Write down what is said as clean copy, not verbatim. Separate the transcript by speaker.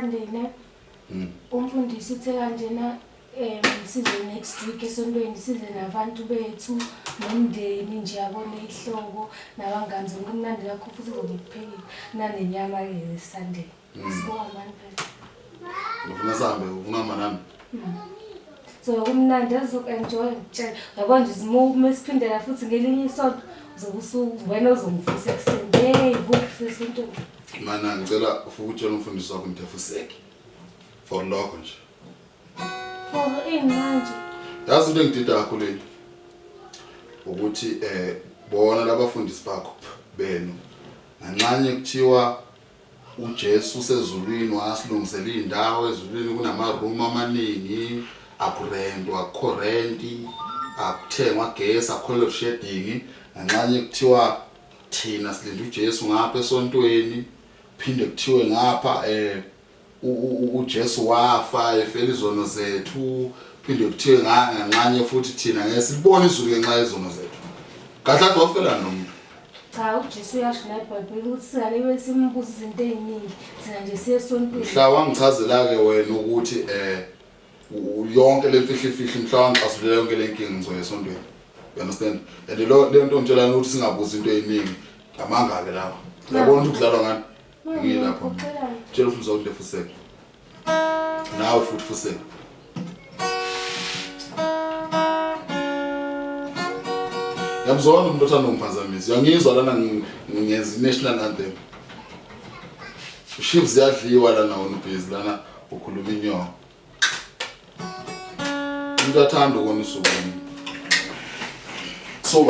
Speaker 1: Sunday ne. uMfundisi uthe kanjena size next week esontweni size nabantu bethu nomndeni nje yabona ihloko nabangani zokumnandi lakho futhi uzokuphekela nanenyama ke Sunday. Sibonga mani phela.
Speaker 2: Ufuna sambe ufuna manami.
Speaker 1: So kumnandi azoenjoy ngitshela yabo nje mesiphindela futhi ngelinye isonto zobusuku wena ozongivisa ekuseni hey vuka sesontweni.
Speaker 2: Mana ngicela ufike utshela uMfundisi wakho ngithe Fuseg. For lokho nje.
Speaker 1: For manje.
Speaker 2: Yazi into engidida kakhulu ukuthi bona labafundisi bakho benu nganxanye kuthiwa uJesu usezulwini wasilungisela indawo ezulwini kunama room amaningi akurentwa akhorenti akuthengwa gas akholwe shedding nganxanye kuthiwa thina silinda uJesu ngapha esontweni phinde kuthiwe ngapha uJesu wafa efela izono zethu phinde kuthiwe nganxanye futhi thina ngeke silibone izulu ngenxa yezono zethu kahle wafela nomuntu.
Speaker 1: Cha uJesu uyasho eBhayibhelini ukuthi singalibe simbuza izinto eziningi thina nje siye esontweni.
Speaker 2: Mhla wangichazela ke wena ukuthi yonke lemfihli mhla wangixazulula yonke lenkingi ngizoya esontweni. You understand? And le nto ngitshela ukuthi singabuza into eziningi ngamanga ke lawa. Uyabona ukuthi kudlalwa ngani? Ngilapho. Tshela uMfundisi wakho Fuseg. Nawe futhi Fuseg. Yamzona umuntu othanda umphazamisi. Uyangizwa lana ngenza national anthem. Uship ziyadliwa lana wona ubhizi lana ukhuluma inyoko. Umuntu athanda ukona usuku. So